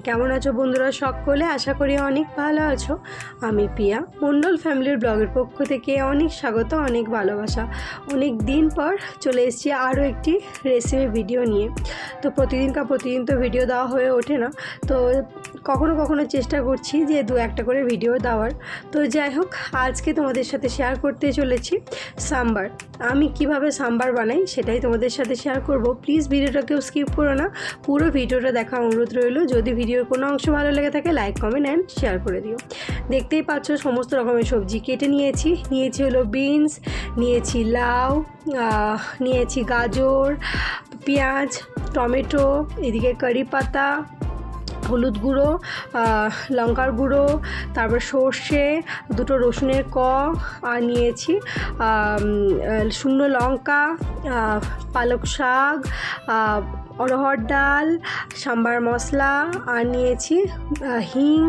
কেমন আছো বন্ধুরা? সকলে আশা করি অনেক ভালো আছো। আমি পিয়া মণ্ডল ফ্যামিলির ব্লগের পক্ষ থেকে অনেক স্বাগত, অনেক ভালোবাসা। অনেক দিন পর চলে এসেছি আরও একটি রেসিপি ভিডিও নিয়ে। তো প্রতিদিন তো ভিডিও দেওয়া হয়ে ওঠে না, তো কখনো কখনো চেষ্টা করছি যে দু একটা করে ভিডিও দেওয়ার। তো যাই হোক, আজকে তোমাদের সাথে শেয়ার করতে চলেছি সাম্বার। আমি কিভাবে সাম্বার বানাই সেটাই তোমাদের সাথে শেয়ার করব। প্লিজ ভিডিওটা কেউ স্কিপ করো না, পুরো ভিডিওটা দেখার অনুরোধ রইল। যদি ভিডিওর কোনো অংশ ভালো লেগে থাকে লাইক কমেন্ট অ্যান্ড শেয়ার করে দিও। দেখতেই পাচ্ছ সমস্ত রকমের সবজি কেটে নিয়েছি হলো বিনস, নিয়েছি লাউ, নিয়েছি গাজর, পেঁয়াজ, টমেটো, এদিকে কারি পাতা, হলুদ গুঁড়ো, লঙ্কার গুঁড়ো, তারপর সর্ষে, দুটো রসুনের আর নিয়েছি শুকনো লঙ্কা, পালক শাক, অরহর ডাল, সাম্বার মশলা, আর নিয়েছি হিং,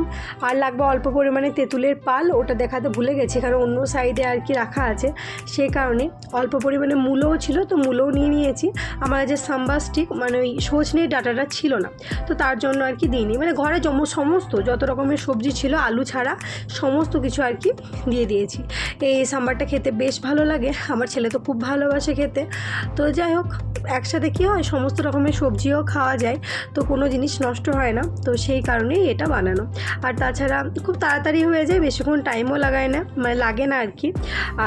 আর লাগবে অল্প পরিমাণে তেঁতুলের পাল। ওটা দেখাতে ভুলে গেছি কারণ অন্য সাইডে আর কি রাখা আছে, সেই কারণে। অল্প পরিমাণে মূলোও ছিল, তো মূলোও নিয়েছি। আমার যে সাম্বার স্টিক মানে ওই সজনের ডাঁটাটা ছিল না, তো তার জন্য আর কি দিইনি। মানে ঘরে সমস্ত যত রকমের সবজি ছিল আলু ছাড়া সমস্ত কিছু আর কি দিয়ে দিয়েছি। এই সাম্বারটা খেতে বেশ ভালো লাগে, আমার ছেলে তো খুব ভালোবাসে খেতে। তো যাই হোক, একসাথে কী হয়, সমস্ত রকমের সবজিও খাওয়া যায়, তো কোনো জিনিস নষ্ট হয় না, তো সেই কারণেই এটা বানানো। আর তাছাড়া খুব তাড়াতাড়ি হয়ে যায়, বেশিক্ষণ টাইমও লাগে না আর কি।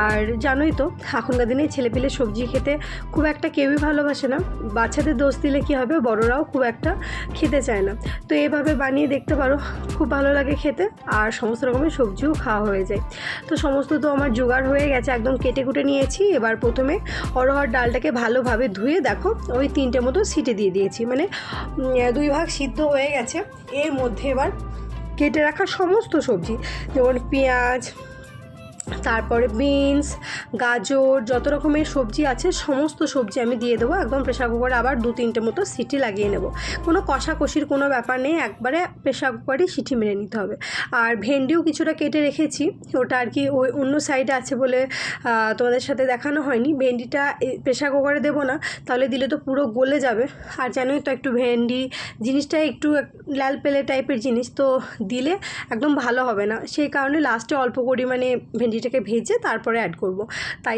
আর জানোই তো এখনকার দিনে ছেলেপিলে সবজি খেতে খুব একটা কেউই ভালোবাসে না। বাচ্চাদের দোষ দিলে কী হবে, বড়রাও খুব একটা খেতে চায় না। তো এভাবে বানিয়ে দেখতে পারো, খুব ভালো লাগে খেতে, আর সমস্ত রকমের সবজিও খাওয়া হয়ে যায়। তো সমস্ত তো আমার জোগাড় হয়ে গেছে, একদম কেটে কুটে নিয়েছি। এবার প্রথমে অরহর ডালটাকে ভালোভাবে ধুয়ে দেখো ওই 3টে মতো সিটি দিয়ে দিয়েছি, মানে 2 ভাগ সিদ্ধ হয়ে গেছে। এর মধ্যে এবার কেটে রাখা সমস্ত সবজি, যেমন পেঁয়াজ, তারপরে বিনস, গাজর, যত রকমের সবজি আছে সমস্ত সবজি আমি দিয়ে দেবো। একদম প্রেশার কুকারে আবার 2-3টে মতো সিটি লাগিয়ে নেব। কোনো কষাকষির কোনো ব্যাপার নেই, একবারে প্রেশার কুকারে সিটি মেরে নিতে হবে। আর ভেন্ডিও কিছুটা কেটে রেখেছি, ওটা আর কি ওই অন্য সাইডে আছে বলে তোমাদের সাথে দেখানো হয়নি। ভেন্ডিটা প্রেশার কুকারে দেবো না, তাহলে দিলে তো পুরো গলে যাবে। আর জানোই তো একটু ভেন্ডি জিনিসটা একটু লাল পেলে টাইপের জিনিস, তো দিলে একদম ভালো হবে না। সেই কারণে লাস্টে অল্প পরিমাণে ভেন্ডিটাকে ভেজে তারপরে অ্যাড করব। তাই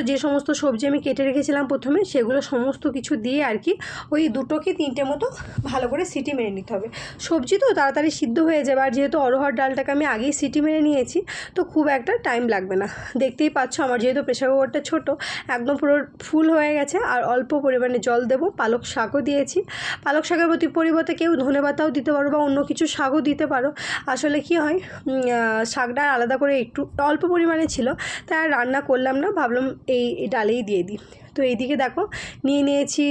যে সমস্ত সবজি আমি কেটে রেখেছিলাম প্রথমে, সেগুলো সমস্ত কিছু দিয়ে আর কি ওই 2 কি 3টে মতো ভালো করে সিটি মেরে নিতে হবে। সবজি তো তাড়াতাড়ি সিদ্ধ হয়ে যাবে, আর যেহেতু অরহর ডালটাকে আমি আগেই সিটি মেরে নিয়েছি, তো খুব একটা টাইম লাগবে না। দেখতেই পাচ্ছ আমার যেহেতু প্রেশার কুকারটা ছোটো, একদম পুরো ফুল হয়ে গেছে। আর অল্প পরিমাণে জল দেবো। পালক শাকও দিয়েছি। পালক শাকের পরিবর্তে কেউ ধনেপাতাও দিতে পারো বা অন্য কিছু শাকও দিতে পারো। আসলে কি হয়, শাকটা আলাদা করে একটু অল্প পরিমাণে ছিল, তাই আর রান্না করলাম না, ভাবলাম এই ডালেই দিয়ে দিই। তো এইদিকে দেখো নিয়েছি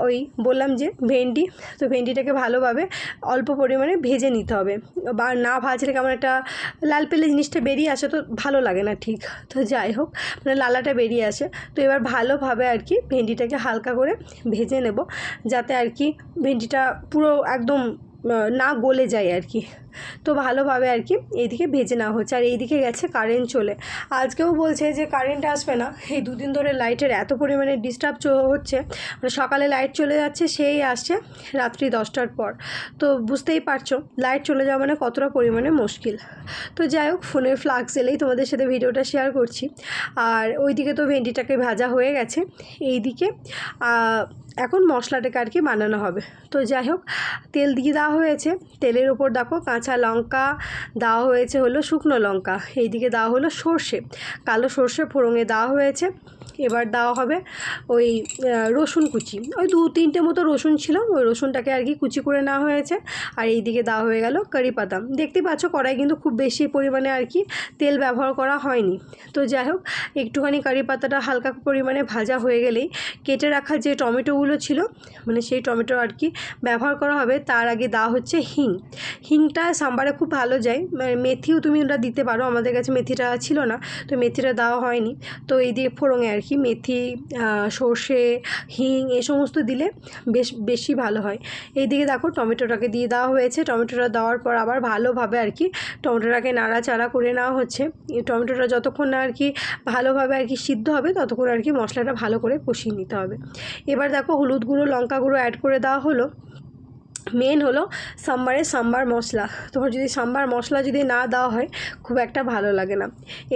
ওই বললাম যে ভেন্ডি। তো ভেন্ডিটাকে ভালোভাবে অল্প পরিমাণে ভেজে নিতে হবে, বা না ভাজলে কেমন একটা লাল পেলে জিনিসটা বেরিয়ে আসে, তো ভালো লাগে না ঠিক। তো যাই হোক, মানে লালাটা বেরিয়ে আসে। তো এবার ভালোভাবে আর কি ভেন্ডিটাকে হালকা করে ভেজে নেব, যাতে আর কি ভেন্ডিটা পুরো একদম না গলে যায় আর কি। তো ভালোভাবে আর কি এইদিকে ভেজে নেওয়া হচ্ছে। আর এইদিকে গেছে কারেন্ট চলে। আজকেও বলছে যে কারেন্ট আসবে না। এই 2 দিন ধরে লাইটের এত পরিমাণে ডিস্টার্ব হচ্ছে, মানে সকালে লাইট চলে যাচ্ছে, সেই আসছে রাত্রি 10টার পর। তো বুঝতেই পারছো লাইট চলে যাওয়া মানে কতটা পরিমাণে মুশকিল। তো যাই হোক, ফোনের ফ্লাক্স এলেই তোমাদের সাথে ভিডিওটা শেয়ার করছি। আর ওইদিকে তো ভেন্ডিটাকে ভাজা হয়ে গেছে। এইদিকে এখন মশলাটাকে আর কি বানানো হবে। তো যাই হোক, তেল দিয়ে দেওয়া হয়েছে। তেলের ওপর দেখো কাঁচা লঙ্কা দেওয়া হয়েছে, হলো শুকনো লঙ্কা। এইদিকে দেওয়া হলো সর্ষে, কালো সর্ষে ফোড়নে দেওয়া হয়েছে। এবার দেওয়া হবে ওই রসুন কুচি, ওই 2-3টে মতো রসুন ছিল, ওই রসুনটাকে আর কি কুচি করে নেওয়া হয়েছে। আর এইদিকে দেওয়া হয়ে গেল কারি পাতা। দেখতে পাচ্ছ কড়াই কিন্তু খুব বেশি পরিমাণে আর কি তেল ব্যবহার করা হয়নি। তো যাই হোক, একটুখানি কারি পাতাটা হালকা পরিমাণে ভাজা হয়ে গেলেই কেটে রাখা যে টমেটোগুলো ছিল, মানে সেই টমেটো আর কি ব্যবহার করা হবে। তার আগে দেওয়া হচ্ছে হিংটা সাম্বারে খুব ভালো যায়। মেথিও তুমি ওটা দিতে পারো, আমাদের কাছে মেথিটা ছিল না, তো মেথিটা দেওয়া হয়নি। তো এই দিয়ে ফোড়নে আর কি মেথি, সর্ষে, হিং এই সমস্ত দিলে বেশি ভালো হয়। এইদিকে দেখো টমেটোটাকে দিয়ে দেওয়া হয়েছে। টমেটোটা দেওয়ার পর আবার ভালোভাবে আর কি টমেটোটাকে নাড়াচাড়া করে নেওয়া হচ্ছে। টমেটোটা যতক্ষণ না আর কি ভালোভাবে আর কি সিদ্ধ হবে, ততক্ষণ আর কি মশলাটা ভালো করে কষিয়ে নিতে হবে। এবার দেখো হলুদ গুঁড়ো, লঙ্কা গুঁড়ো অ্যাড করে দেওয়া হলো। মেন হলো সাম্বার মশলা। তোমার যদি সাম্বার মশলা যদি না দেওয়া হয় খুব একটা ভালো লাগে না।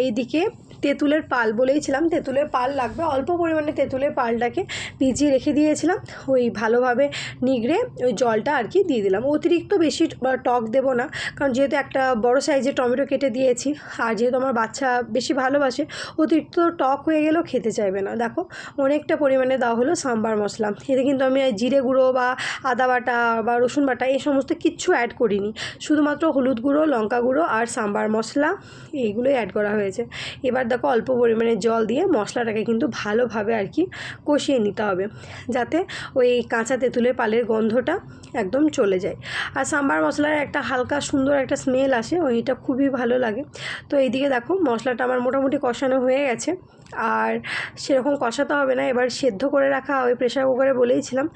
এইদিকে তেঁতুলের পাল বলেইছিলাম, তেঁতুলের পাল লাগবে, অল্প পরিমাণে তেঁতুলের পালটাকে ভিজিয়ে রেখে দিয়েছিলাম, ওই ভালোভাবে নিগড়ে ওই জলটা আর কি দিয়ে দিলাম। অতিরিক্ত বেশি টক দেবো না, কারণ যেহেতু একটা বড় সাইজের টমেটো কেটে দিয়েছি, আর যেহেতু আমার বাচ্চা বেশি ভালোবাসে, অতিরিক্ত টক হয়ে গেলেও খেতে চাইবে না। দেখো অনেকটা পরিমাণে দেওয়া হলো সাম্বার মশলা। এতে কিন্তু আমি জিরে গুঁড়ো বা আদা বাটা বা রসুন বাটা এই সমস্ত কিচ্ছু অ্যাড করিনি, শুধুমাত্র হলুদ গুঁড়ো, লঙ্কা গুঁড়ো আর সাম্বার মশলা এইগুলোই অ্যাড করা হয়েছে। এবার দেখো অল্প পরিমাণে জল দিয়ে মশলাটাকে কিন্তু ভালোভাবে আর কি কষিয়ে নিতে হবে, যাতে ওই কাঁচা তেঁতুলের পালের গন্ধটা একদম চলে যায়। আর সাম্বার মশলার একটা হালকা সুন্দর একটা স্মেল আসে, ওইটা খুবই ভালো লাগে। তো এইদিকে দেখো মশলাটা আমার মোটামুটি কষানো হয়ে গেছে, আর সেরকম কষাতে হবে না। এবার সেদ্ধ করে রাখা ওই প্রেশার কুকারে বলেইছিলাম,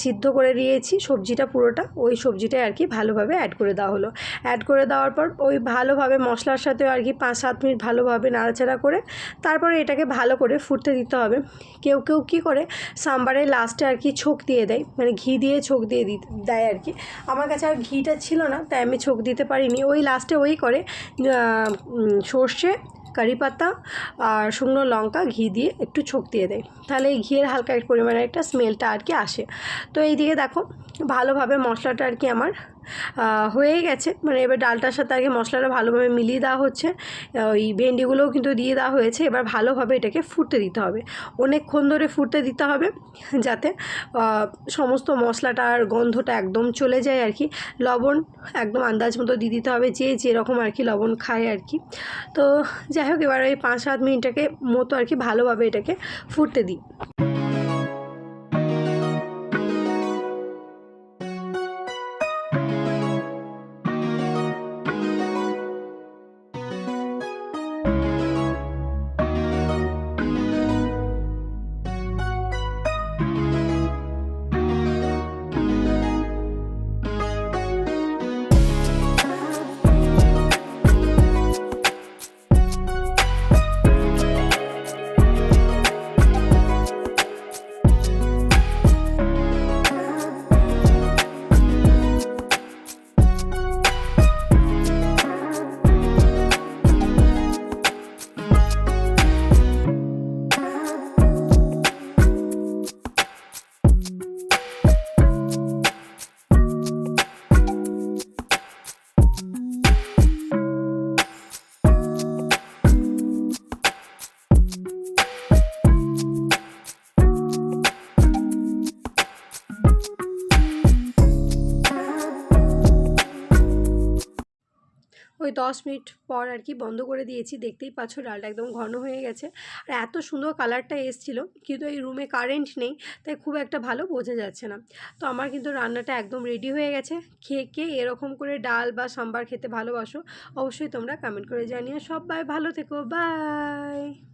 সিদ্ধ করে দিয়েছি সবজিটা পুরোটা, ওই সবজিটাই আর কি ভালোভাবে অ্যাড করে দেওয়া হলো। অ্যাড করে দেওয়ার পর ওই ভালোভাবে মশলার সাথে আর কি 5-7 মিনিট ভালোভাবে নাড়াচাড়া করে তারপরে এটাকে ভালো করে ফুটতে দিতে হবে। কেউ কেউ কী করে সাম্বারের লাস্টে আর কি ছোক দিয়ে দেয়, মানে ঘি দিয়ে ছোক দিয়ে দেয় আর কি। আমার কাছে আর ঘিটা ছিল না, তাই আমি ছোক দিতে পারিনি। ওই লাস্টে ওই করে সর্ষে, কারি পাতা আর শুকনো লঙ্কা ঘি দিয়ে একটু ছোক দিয়ে দেয়, তাহলে এই ঘিয়ের হালকা এক পরিমাণে একটা স্মেলটা আর কি আসে। তো এইদিকে দেখো ভালোভাবে মশলাটা আর কি আমার হয়েই গেছে, মানে এবার ডালটার সাথে আগে মশলাটা ভালোভাবে মিলিয়ে দেওয়া হচ্ছে, ওই ভেন্ডিগুলোও কিন্তু দিয়ে দেওয়া হয়েছে। এবার ভালোভাবে এটাকে ফুটতে দিতে হবে, অনেকক্ষণ ধরে ফুটতে দিতে হবে, যাতে সমস্ত মশলাটার গন্ধটা একদম চলে যায় আর কি। লবণ একদম আন্দাজ মতো দিয়ে দিতে হবে, যে যেরকম আর কি লবণ খায় আর কি। তো যাই হোক এবার ওই 5-7 মিনিটটাকে মতো আর কি ভালোভাবে এটাকে ফুটতে দিই। ওই 10 মিনিট পর আর কি বন্ধ করে দিয়েছি। দেখতেই পাচ্ছ ডালটা একদম ঘন হয়ে গেছে, আর এত সুন্দর কালারটা এসেছিলো, কিন্তু এই রুমে কারেন্ট নেই, তাই খুব একটা ভালো বোঝা যাচ্ছে না। তো আমার কিন্তু রান্নাটা একদম রেডি হয়ে গেছে। খেয়ে কে এরকম করে ডাল বা সাম্বার খেতে ভালোবাসো অবশ্যই তোমরা কমেন্ট করে জানিও। সবাই ভালো থেকো, বাই।